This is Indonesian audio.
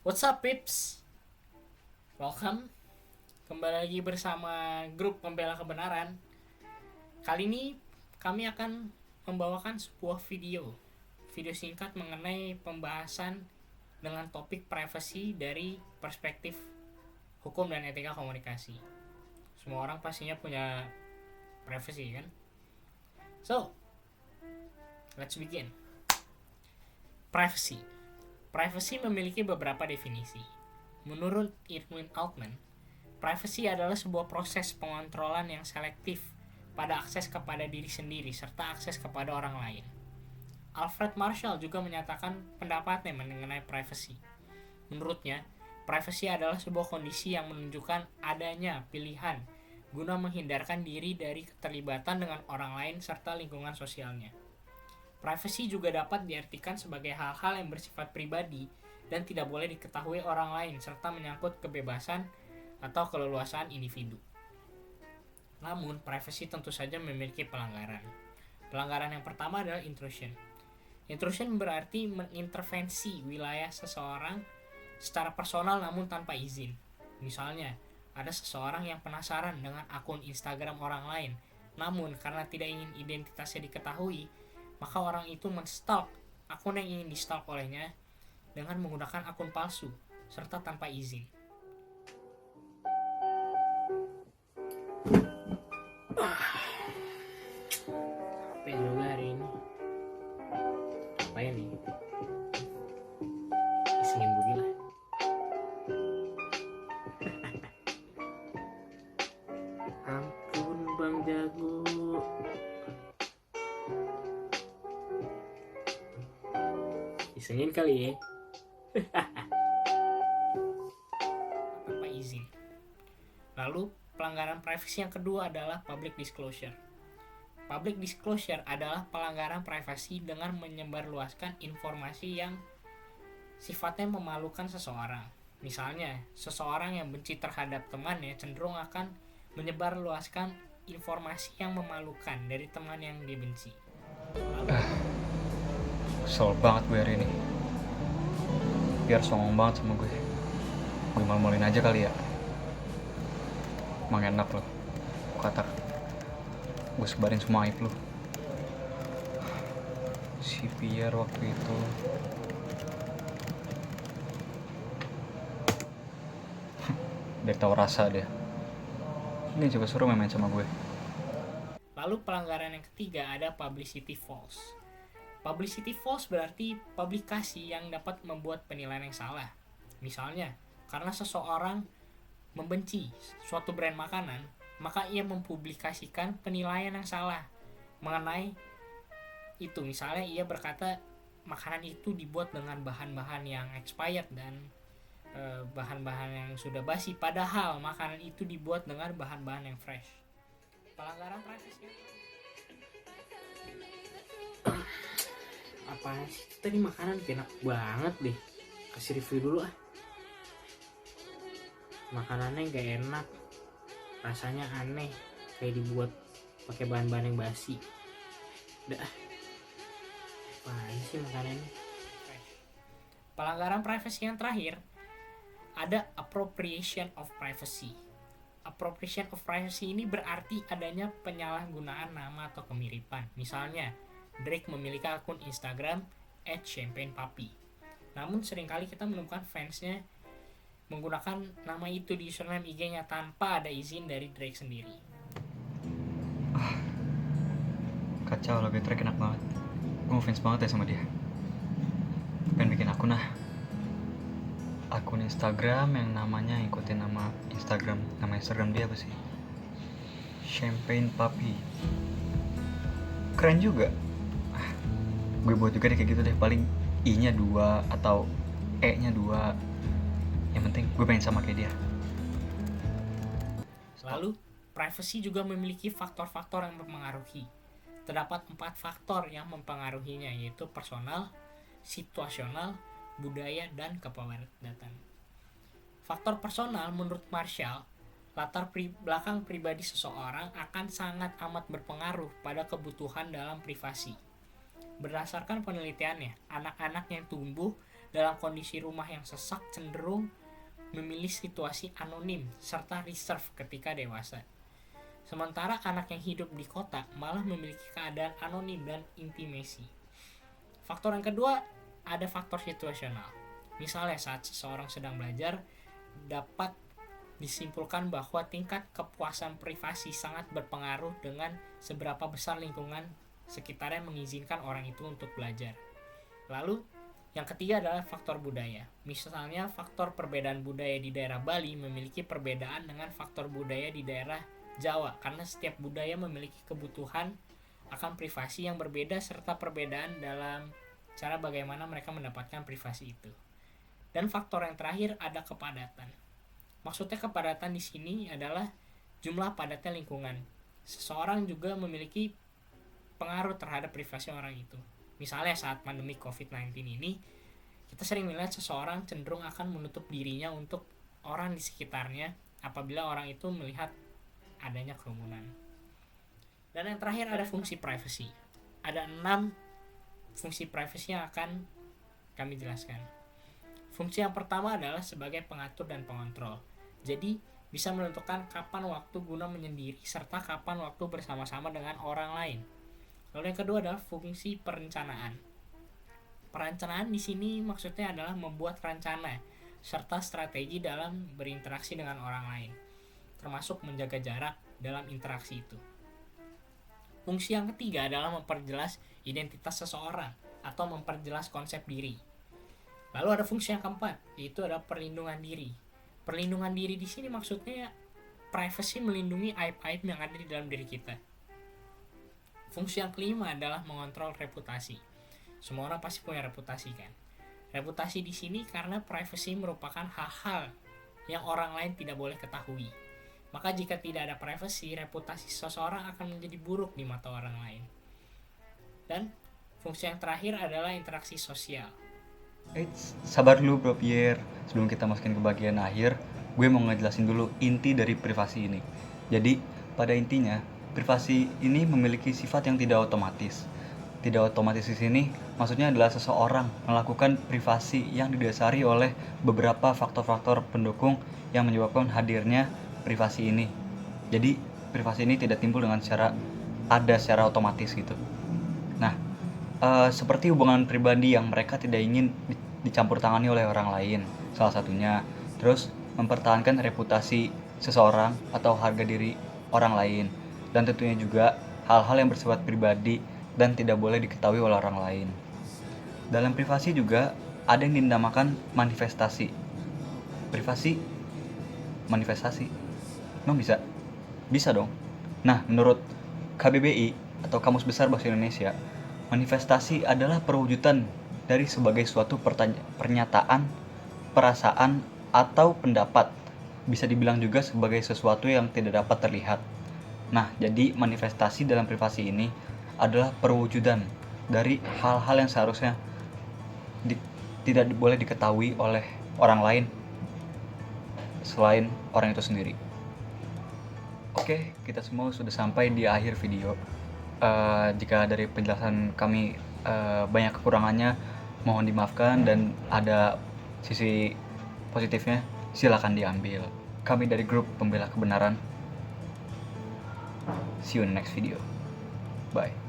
What's up, Pips? Welcome. Kembali lagi bersama grup Pembela Kebenaran. Kali ini kami akan membawakan sebuah video singkat mengenai pembahasan dengan topik privacy dari perspektif hukum dan etika komunikasi. Semua orang pastinya punya privacy, kan? So, let's begin. Privacy. Privacy memiliki beberapa definisi. Menurut Irwin Altman, privacy adalah sebuah proses pengontrolan yang selektif pada akses kepada diri sendiri serta akses kepada orang lain. Alfred Marshall juga menyatakan pendapatnya mengenai privacy. Menurutnya, privacy adalah sebuah kondisi yang menunjukkan adanya pilihan guna menghindarkan diri dari keterlibatan dengan orang lain serta lingkungan sosialnya. Privacy juga dapat diartikan sebagai hal-hal yang bersifat pribadi dan tidak boleh diketahui orang lain serta menyangkut kebebasan atau keleluasaan individu. Namun, privacy tentu saja memiliki pelanggaran. Pelanggaran yang pertama adalah intrusion. Intrusion berarti mengintervensi wilayah seseorang secara personal namun tanpa izin. Misalnya, ada seseorang yang penasaran dengan akun Instagram orang lain, namun karena tidak ingin identitasnya diketahui, maka orang itu men-stalk akun yang ingin di-stalk olehnya dengan menggunakan akun palsu serta tanpa izin. Capek juga hari ini. Apa ya nih? Isengin budi lah. Ampun Bang Jago. Isengin kali ya. Tanpa izin. Lalu pelanggaran privasi yang kedua adalah public disclosure. Public disclosure adalah pelanggaran privasi dengan menyebarluaskan informasi yang sifatnya memalukan seseorang. Misalnya, seseorang yang benci terhadap temannya cenderung akan menyebarluaskan informasi yang memalukan dari teman yang dibenci. Kesel banget gue hari ini. Biar songong banget sama gue. Gue mal-malin aja kali ya. Emang enak loh. Kata gue sebarin semua aib lo. Si Pierre waktu itu dia tahu rasa dia. Ini coba suruh main sama gue. Lalu pelanggaran yang ketiga ada publicity false. Publicity false berarti publikasi yang dapat membuat penilaian yang salah. Misalnya, karena seseorang membenci suatu brand makanan, maka ia mempublikasikan penilaian yang salah mengenai itu. Misalnya ia berkata makanan itu dibuat dengan bahan-bahan yang expired dan bahan-bahan yang sudah basi, padahal makanan itu dibuat dengan bahan-bahan yang fresh. Pelanggaran privasi. Apa sih tadi makanan enak banget deh, kasih review dulu ah. Makanannya gak enak, rasanya aneh, kayak dibuat pakai bahan-bahan yang basi. Dah, apaan sih makanannya. Pelanggaran privasi yang terakhir ada appropriation of privacy. Appropriation of privacy ini berarti adanya penyalahgunaan nama atau kemiripan. Misalnya, Drake memiliki akun Instagram @champagnepapi. Namun seringkali kita menemukan fansnya menggunakan nama itu di username IG-nya tanpa ada izin dari Drake sendiri. Kacau lagu Drake enak banget. Gue ngefans banget ya sama dia. Pengen bikin akun Instagram yang namanya ikutin nama Instagram dia apa sih? Champagnepapi. Keren juga. Gue buat juga deh kayak gitu deh, paling I-nya 2 atau E-nya 2. Yang penting gue pengen sama kayak dia. Lalu, privacy juga memiliki faktor-faktor yang mempengaruhi. Terdapat 4 faktor yang mempengaruhinya, yaitu personal, situasional, budaya, dan keperadaan. Faktor personal menurut Marshall, latar belakang pribadi seseorang akan sangat amat berpengaruh pada kebutuhan dalam privasi. Berdasarkan penelitiannya, anak-anak yang tumbuh dalam kondisi rumah yang sesak cenderung memilih situasi anonim serta reserve ketika dewasa. Sementara anak yang hidup di kota malah memiliki keadaan anonim dan intimasi. Faktor yang kedua, ada faktor situasional. Misalnya saat seseorang sedang belajar, dapat disimpulkan bahwa tingkat kepuasan privasi sangat berpengaruh dengan seberapa besar lingkungan sekitarnya mengizinkan orang itu untuk belajar. Lalu, yang ketiga adalah faktor budaya. Misalnya, faktor perbedaan budaya di daerah Bali memiliki perbedaan dengan faktor budaya di daerah Jawa, karena setiap budaya memiliki kebutuhan akan privasi yang berbeda serta perbedaan dalam cara bagaimana mereka mendapatkan privasi itu. Dan faktor yang terakhir ada kepadatan. Maksudnya kepadatan di sini adalah jumlah padatnya lingkungan. Seseorang juga memiliki pengaruh terhadap privasi orang itu. Misalnya saat pandemi COVID-19 ini, kita sering melihat seseorang cenderung akan menutup dirinya untuk orang di sekitarnya apabila orang itu melihat adanya kerumunan. Dan yang terakhir ada fungsi privacy. Ada 6 fungsi privacy yang akan kami jelaskan. Fungsi yang pertama adalah sebagai pengatur dan pengontrol. Jadi, bisa menentukan kapan waktu guna menyendiri serta kapan waktu bersama-sama dengan orang lain. Lalu yang kedua adalah fungsi perencanaan. Perencanaan di sini maksudnya adalah membuat rencana serta strategi dalam berinteraksi dengan orang lain, termasuk menjaga jarak dalam interaksi itu. Fungsi yang ketiga adalah memperjelas identitas seseorang atau memperjelas konsep diri. Lalu ada fungsi yang keempat, yaitu adalah perlindungan diri. Perlindungan diri di sini maksudnya privacy, melindungi aib-aib yang ada di dalam diri kita. Fungsi yang kelima adalah mengontrol reputasi. Semua orang pasti punya reputasi kan. Reputasi di sini karena privacy merupakan hal-hal yang orang lain tidak boleh ketahui. Maka jika tidak ada privacy, reputasi seseorang akan menjadi buruk di mata orang lain. Dan fungsi yang terakhir adalah interaksi sosial. Sabar dulu Bro Pierre. Sebelum kita masukin ke bagian akhir, gue mau ngejelasin dulu inti dari privasi ini. Jadi, pada intinya, privasi ini memiliki sifat yang tidak otomatis. Tidak otomatis di sini maksudnya adalah seseorang melakukan privasi yang didasari oleh beberapa faktor-faktor pendukung yang menyebabkan hadirnya privasi ini. Jadi, privasi ini tidak timbul dengan secara otomatis gitu. Nah, seperti hubungan pribadi yang mereka tidak ingin dicampur tangani oleh orang lain, salah satunya. Terus mempertahankan reputasi seseorang atau harga diri orang lain, dan tentunya juga hal-hal yang bersifat pribadi dan tidak boleh diketahui oleh orang lain. Dalam privasi juga ada yang dinamakan manifestasi. Privasi, manifestasi, emang bisa? Bisa dong. Nah, menurut KBBI atau Kamus Besar Bahasa Indonesia, manifestasi adalah perwujudan dari sebagai suatu pernyataan, perasaan, atau pendapat. Bisa dibilang juga sebagai sesuatu yang tidak dapat terlihat. Nah, jadi manifestasi dalam privasi ini adalah perwujudan dari hal-hal yang seharusnya tidak boleh diketahui oleh orang lain selain orang itu sendiri. Oke, kita semua sudah sampai di akhir video. Jika dari penjelasan kami banyak kekurangannya, mohon dimaafkan, dan ada sisi positifnya silakan diambil. Kami dari grup pembela kebenaran. See you in the next video. Bye.